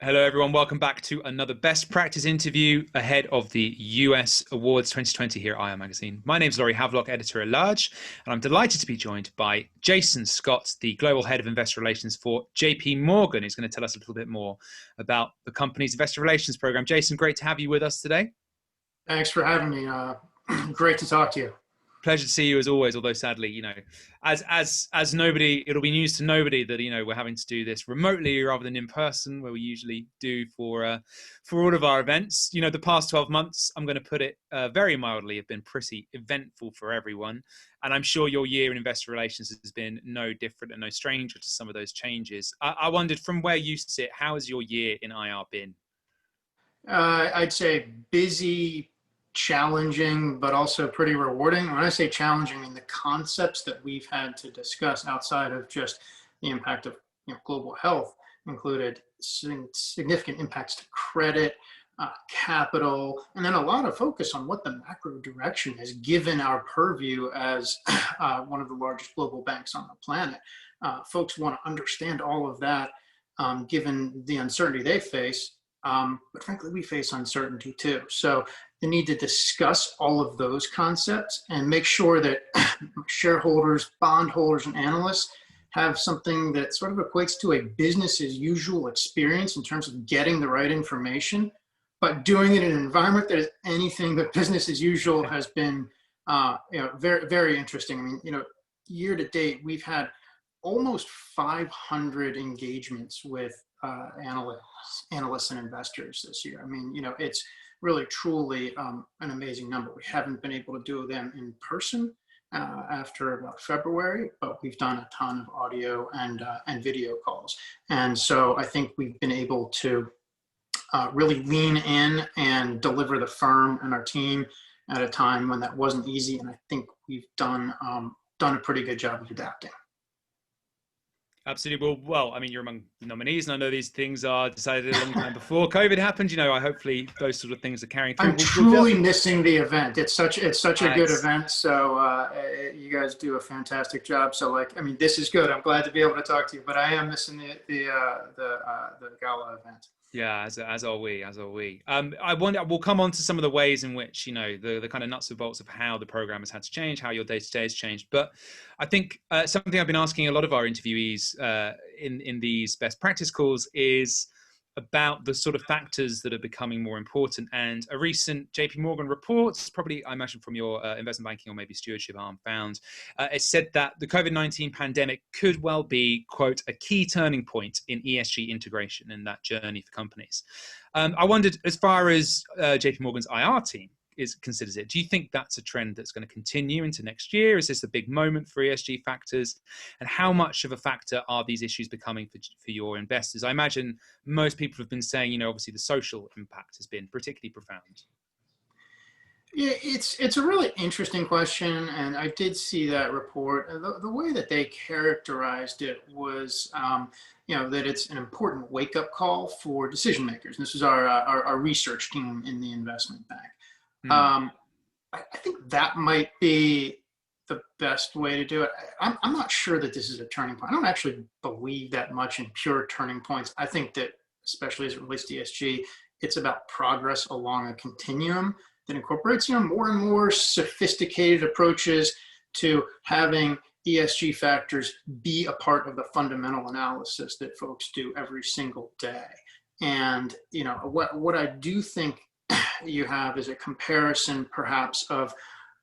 Hello, everyone. Welcome back to another best practice interview ahead of the US Awards 2020 here at IR Magazine. My name is Laurie Havelock, editor at large, and I'm delighted to be joined by Jason Scott, the global head of investor relations for JPMorgan, who's going to tell us a little bit more about the company's investor relations program. Jason, great to have you with us today. Thanks for having me. Great to talk to you. Pleasure to see you as always, although sadly, as nobody, it'll be news to nobody that, we're having to do this remotely rather than in person where we usually do for all of our events. The past 12 months, I'm going to put it very mildly, have been pretty eventful for everyone. And I'm sure your year in investor relations has been no different and no stranger to some of those changes. I wondered, from where you sit, how has your year in IR been? I'd say busy, challenging, but also pretty rewarding. When I say challenging, I mean the concepts that we've had to discuss outside of just the impact of global health included significant impacts to credit, capital, and then a lot of focus on what the macro direction is given our purview as one of the largest global banks on the planet. Folks want to understand all of that given the uncertainty they face. But frankly, we face uncertainty too. So the need to discuss all of those concepts and make sure that shareholders, bondholders, and analysts have something that sort of equates to a business as usual experience in terms of getting the right information, but doing it in an environment that is anything but business as usual has been very, very interesting. I mean, year to date, we've had almost 500 engagements with analysts and investors this year. I mean, it's really truly an amazing number. We haven't been able to do them in person after about February, but we've done a ton of audio and video calls. And so I think we've been able to really lean in and deliver the firm and our team at a time when that wasn't easy. And I think we've done a pretty good job of adapting. Absolutely. Well, I mean, you're among the nominees, and I know these things are decided a long time before COVID happened. I hopefully those sort of things are carrying through. I'm truly missing the event. It's such a good event. So you guys do a fantastic job. So this is good. I'm glad to be able to talk to you, but I am missing the gala event. Yeah, as are we. I wonder, we'll come on to some of the ways in which, the kind of nuts and bolts of how the program has had to change, how your day-to-day has changed. But I think something I've been asking a lot of our interviewees in these best practice calls is about the sort of factors that are becoming more important. And a recent JPMorgan report, probably I imagine from your investment banking or maybe stewardship arm, found it said that the COVID-19 pandemic could well be, quote, a key turning point in ESG integration in that journey for companies. I wondered, as far as JPMorgan's IR team considers it, do you think that's a trend that's going to continue into next year? Is this a big moment for ESG factors? And how much of a factor are these issues becoming for your investors? I imagine most people have been saying, obviously the social impact has been particularly profound. Yeah, it's a really interesting question, and I did see that report. The way that they characterized it was, that it's an important wake-up call for decision makers. And this is our research team in the investment bank. I think that might be the best way to do it. I'm not sure that this is a turning point. I don't actually believe that much in pure turning points. I think that, especially as it relates to ESG, it's about progress along a continuum that incorporates, more and more sophisticated approaches to having ESG factors be a part of the fundamental analysis that folks do every single day. And, what I do think you have is a comparison perhaps of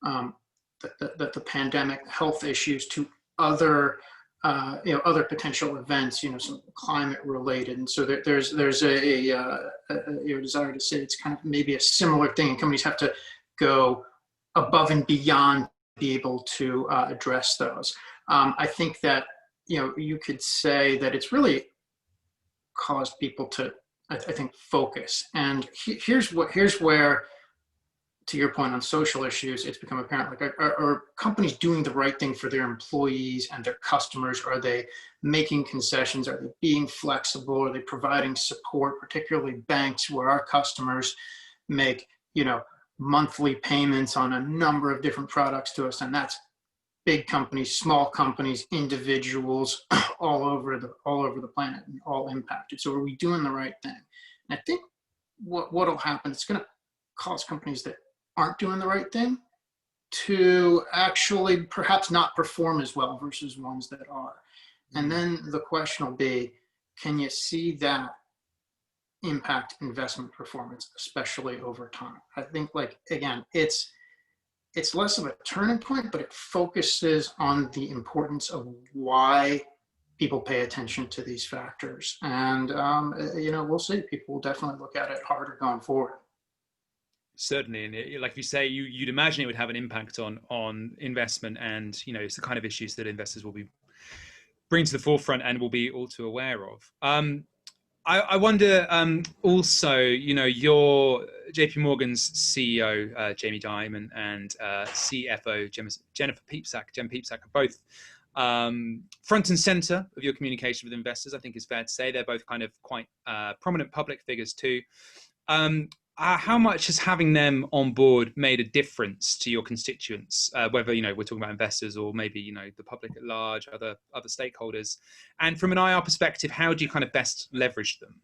the pandemic health issues to other potential events, some climate related. And so there's a desire to say it's kind of maybe a similar thing, and companies have to go above and beyond to be able to address those. I think that, you could say that it's really caused people to, I think, focus. And here's where, to your point on social issues, it's become apparent. Are companies doing the right thing for their employees and their customers? Are they making concessions? Are they being flexible? Are they providing support, particularly banks, where our customers make, monthly payments on a number of different products to us, and that's big companies, small companies, individuals, all over the planet, and all impacted. So are we doing the right thing? And I think what'll happen, it's going to cause companies that aren't doing the right thing to actually perhaps not perform as well versus ones that are. And then the question will be, can you see that impact investment performance, especially over time? I think, like, again, it's less of a turning point, but it focuses on the importance of why people pay attention to these factors. And, we'll see. People will definitely look at it harder going forward. Certainly, and like you say, you'd imagine it would have an impact on investment, and it's the kind of issues that investors will be bring to the forefront and will be all too aware of. I wonder also, your JPMorgan's CEO, Jamie Dimon, and CFO, Jen Peepsack, are both front and center of your communication with investors. I think it's fair to say they're both kind of quite prominent public figures too. How much has having them on board made a difference to your constituents, whether we're talking about investors or maybe the public at large, other stakeholders? And from an IR perspective, how do you kind of best leverage them?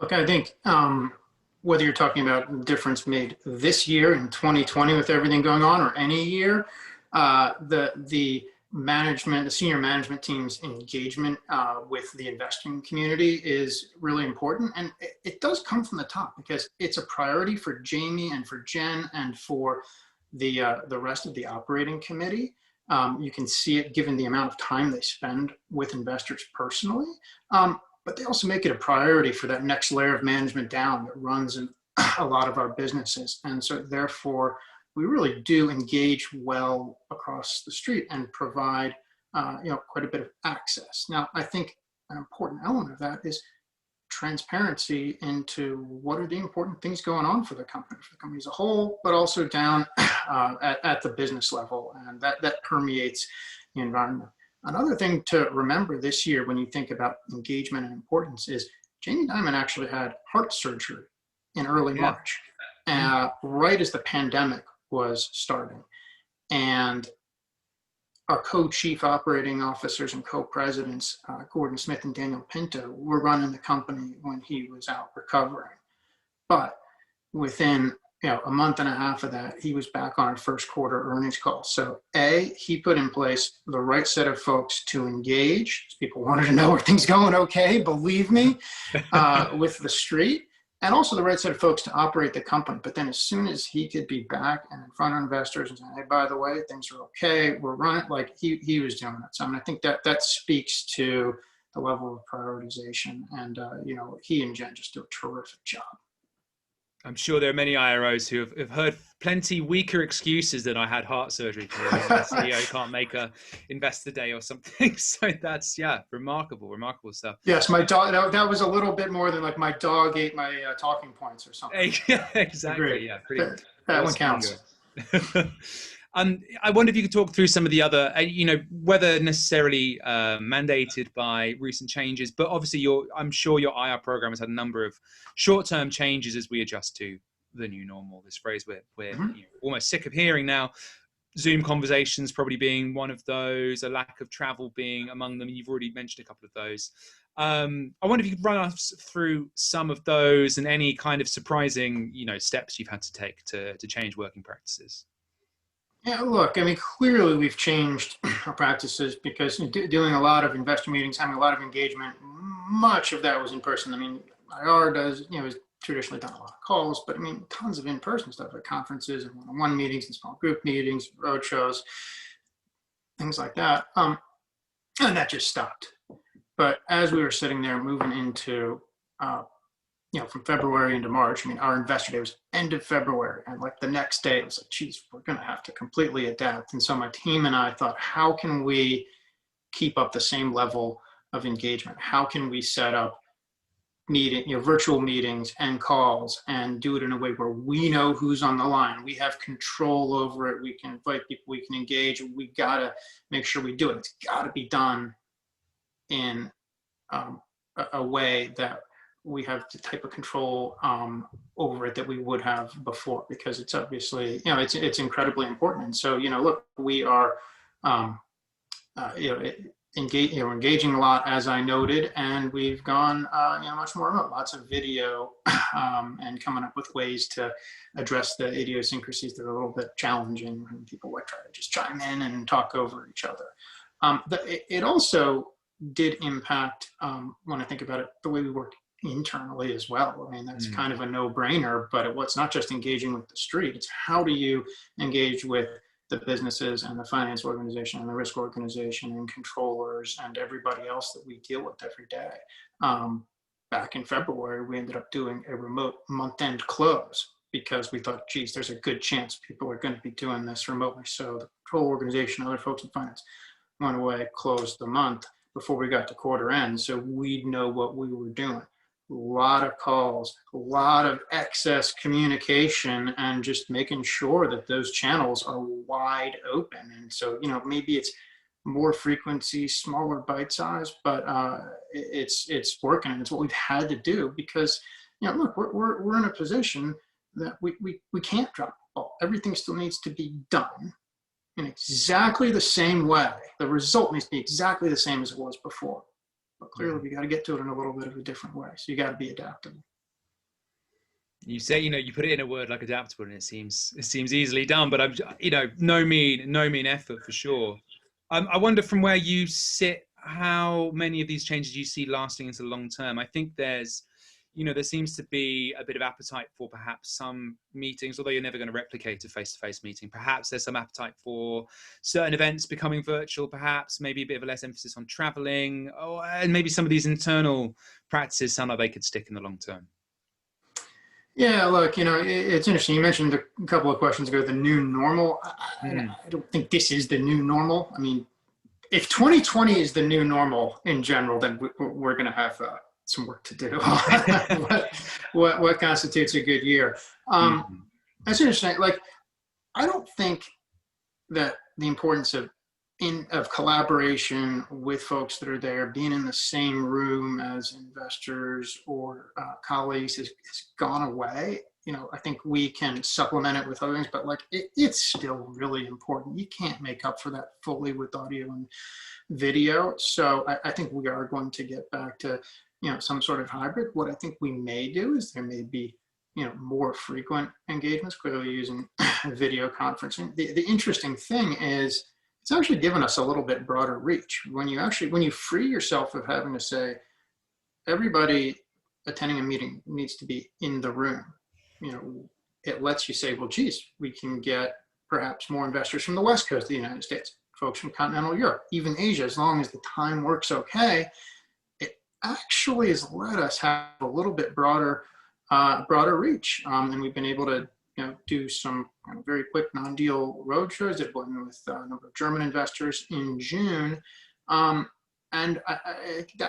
Look, I think whether you're talking about the difference made this year in 2020 with everything going on, or any year, the senior management team's engagement with the investing community is really important. And it does come from the top, because it's a priority for Jamie and for Jen and for the rest of the operating committee. You can see it given the amount of time they spend with investors personally. But they also make it a priority for that next layer of management down that runs in a lot of our businesses. And so therefore, we really do engage well across the street and provide quite a bit of access. Now, I think an important element of that is transparency into what are the important things going on for the company as a whole, but also down at the business level. And that permeates the environment. Another thing to remember this year when you think about engagement and importance is Jamie Dimon actually had heart surgery in early March, right as the pandemic was starting. And our co-chief operating officers and co-presidents, Gordon Smith and Daniel Pinto, were running the company when he was out recovering. But within a month and a half of that, he was back on our first quarter earnings call. So he put in place the right set of folks to engage. People wanted to know, are things going okay? Believe me, with the street. And also the right set of folks to operate the company. But then as soon as he could be back and in front of investors and saying, hey, by the way, things are okay, we're running, like he was doing it. So I think that speaks to the level of prioritization. And, he and Jen just do a terrific job. I'm sure there are many IROs who have heard plenty weaker excuses than I had heart surgery for. The CEO can't make a investor day or something. So that's, remarkable stuff. Yes, my dog, that was a little bit more than like my dog ate my talking points or something. Yeah, exactly. Agreed. Yeah, that one counts. I wonder if you could talk through some of the other, whether necessarily mandated by recent changes, but obviously I'm sure your IR program has had a number of short-term changes as we adjust to the new normal. This phrase we're almost sick of hearing now. Zoom conversations probably being one of those, a lack of travel being among them. You've already mentioned a couple of those. I wonder if you could run us through some of those and any kind of surprising, steps you've had to take to change working practices. Yeah, look, clearly we've changed our practices because doing a lot of investor meetings, having a lot of engagement, much of that was in person. IR does, has traditionally done a lot of calls, but tons of in-person stuff at conferences and one-on-one meetings and small group meetings, road shows, things like that. And that just stopped. But as we were sitting there moving into from February into March, our investor day was end of February. And like the next day, it was like, geez, we're going to have to completely adapt. And so my team and I thought, how can we keep up the same level of engagement? How can we set up virtual meetings and calls and do it in a way where we know who's on the line? We have control over it. We can invite people, we can engage. We got to make sure we do it. It's got to be done in a way that we have the type of control over it that we would have before, because it's obviously, it's incredibly important. And so, look, we are, engaging a lot, as I noted, and we've gone, much more remote, lots of video, and coming up with ways to address the idiosyncrasies that are a little bit challenging when people like try to just chime in and talk over each other. It also did impact, when I think about it, the way we work internally as well. I mean, that's kind of a no-brainer, but it's not just engaging with the street. It's how do you engage with the businesses and the finance organization and the risk organization and controllers and everybody else that we deal with every day. Back in February, we ended up doing a remote month-end close because we thought, geez, there's a good chance people are going to be doing this remotely. So the control organization, other folks in finance went away, closed the month before we got to quarter end, so we'd know what we were doing. A lot of calls, a lot of excess communication, and just making sure that those channels are wide open. And so, maybe it's more frequency, smaller bite size, but it's working. And it's what we've had to do because, look, we're in a position that we can't drop the ball. Everything still needs to be done in exactly the same way. The result needs to be exactly the same as it was before. But clearly, we got to get to it in a little bit of a different way. So you got to be adaptable. You say, you put it in a word like adaptable, and it seems easily done. But I'm, no mean effort for sure. I wonder from where you sit, how many of these changes you see lasting into the long term. I think there's, there seems to be a bit of appetite for perhaps some meetings, although you're never going to replicate a face-to-face meeting. Perhaps there's some appetite for certain events becoming virtual, perhaps maybe a bit of a less emphasis on traveling, and maybe some of these internal practices sound like they could stick in the long term. Yeah, look, it's interesting. You mentioned a couple of questions ago, the new normal. I don't think this is the new normal. I mean, if 2020 is the new normal in general, then we're going to have some work to do. what constitutes a good year? That's interesting. Like, I don't think that the importance of collaboration with folks that are there, being in the same room as investors or colleagues has gone away. I think we can supplement it with other things, but it's still really important. You can't make up for that fully with audio and video. So I think we are going to get back to some sort of hybrid. What I think we may do is there may be more frequent engagements, clearly using video conferencing. The interesting thing is it's actually given us a little bit broader reach. When you free yourself of having to say everybody attending a meeting needs to be in the room, it lets you say, well, geez, we can get perhaps more investors from the West Coast of the United States, folks from continental Europe, even Asia, as long as the time works okay. It actually has let us have a little bit broader reach, and we've been able to do some very quick non-deal roadshows. Did one with a number of German investors in June, and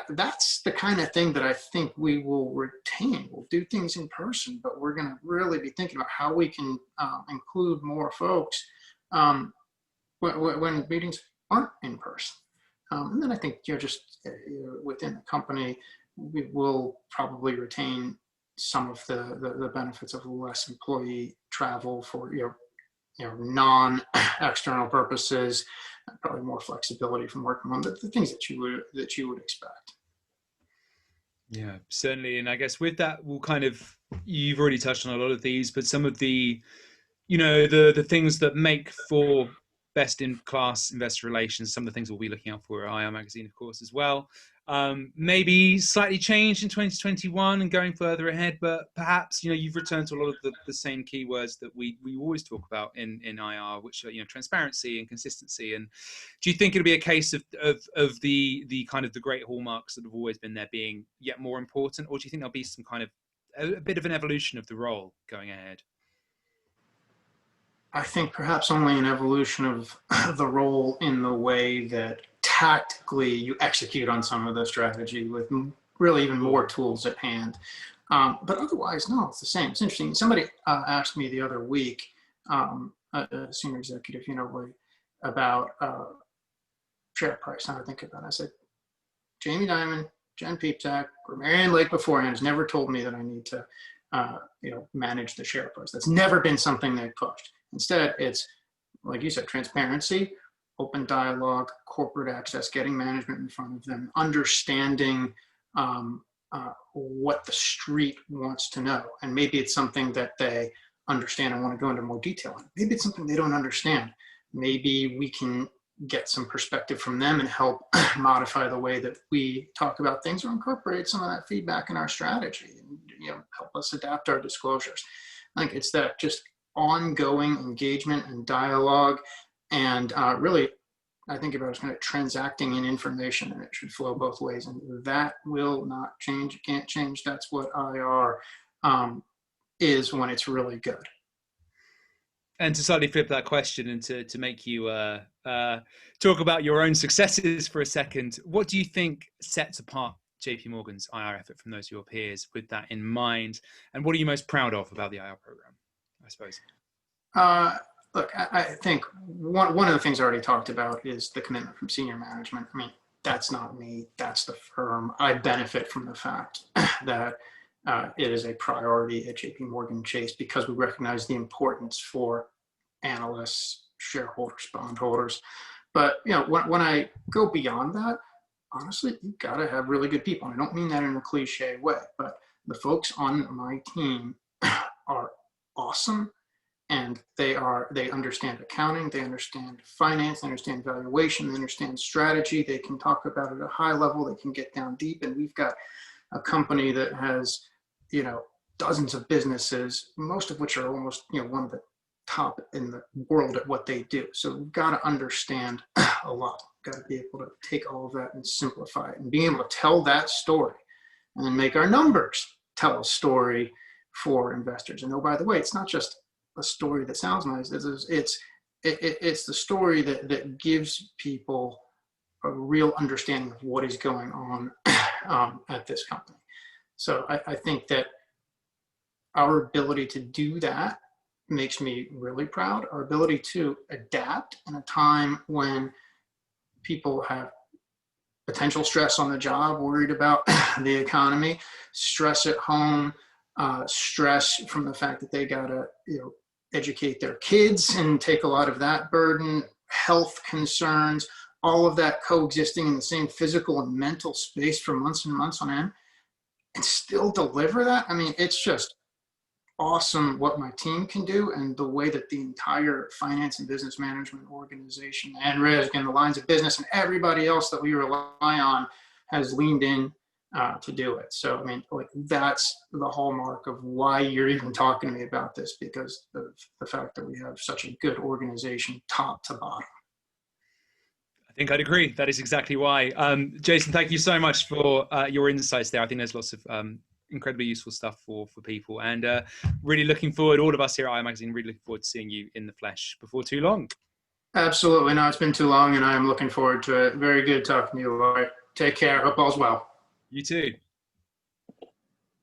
that's the kind of thing that I think we will retain. We'll do things in person, but we're going to really be thinking about how we can include more folks when meetings aren't in person. And then I think just within the company, we will probably retain some of the benefits of less employee travel for non-external purposes, probably more flexibility from work from home, the things that you would expect. Yeah, certainly. And I guess with that, you've already touched on a lot of these, but some of the the things that make for best in class investor relations, some of the things we'll be looking out for at IR Magazine, of course, as well. Maybe slightly changed in 2021 and going further ahead, but perhaps you've returned to a lot of the same keywords that we always talk about in IR, which are transparency and consistency. And do you think it'll be a case of the kind of the great hallmarks that have always been there being yet more important, or do you think there'll be some kind of a bit of an evolution of the role going ahead? I think perhaps only an evolution of the role in the way that tactically you execute on some of the strategy with really even more tools at hand. But otherwise, no, it's the same. It's interesting. Somebody asked me the other week, a senior executive, about share price, how to think about it. I said, Jamie Dimon Jen Peepsack or Marianne Lake beforehand has never told me that I need to, manage the share price. That's never been something they've pushed. Instead, it's, like you said, transparency, open dialogue, corporate access, getting management in front of them, understanding what the street wants to know. And maybe it's something that they understand and want to go into more detail on. Maybe it's something they don't understand. Maybe we can get some perspective from them and help modify the way that we talk about things, or incorporate some of that feedback in our strategy and help us adapt our disclosures. I think it's that just ongoing engagement and dialogue, and really I think about it as kind of transacting in information, and it should flow both ways, and that will not change. It can't change. That's what IR is when it's really good. And to slightly flip that question and to make you talk about your own successes for a second, what do you think sets apart JPMorgan's IR effort from those of your peers with that in mind? And what are you most proud of about the IR program, I suppose? Look, I think one of the things I already talked about is the commitment from senior management. I mean, that's not me, that's the firm. I benefit from the fact that it is a priority at JPMorgan Chase, because we recognize the importance for analysts, shareholders, bondholders. But when I go beyond that, honestly, you've got to have really good people. And I don't mean that in a cliche way, but the folks on my team are awesome. And they understand accounting, they understand finance, they understand valuation, they understand strategy. They can talk about it at a high level, they can get down deep. And we've got a company that has, dozens of businesses, most of which are almost, one of the top in the world at what they do. So we've got to understand a lot. We've got to be able to take all of that and simplify it, and being able to tell that story and then make our numbers tell a story for investors. And oh, by the way, it's not just a story that sounds nice. It's the story that gives people a real understanding of what is going on at this company. So I think that our ability to do that makes me really proud. Our ability to adapt in a time when people have potential stress on the job, worried about the economy, stress at home, stress from the fact that they gotta educate their kids and take a lot of that burden, health concerns, all of that coexisting in the same physical and mental space for months and months on end, and still deliver that. I mean, it's just awesome what my team can do, and the way that the entire finance and business management organization and risk and the lines of business and everybody else that we rely on has leaned in to do it. So, I mean, that's the hallmark of why you're even talking to me about this, because of the fact that we have such a good organization top to bottom. I think I'd agree. That is exactly why. Jason, thank you so much for your insights there. I think there's lots of incredibly useful stuff for people, and really looking forward, all of us here at IR Magazine, really looking forward to seeing you in the flesh before too long. Absolutely. No, it's been too long, and I am looking forward to it. Very good talking to you, Laurie. Take care. Hope all's well. You too.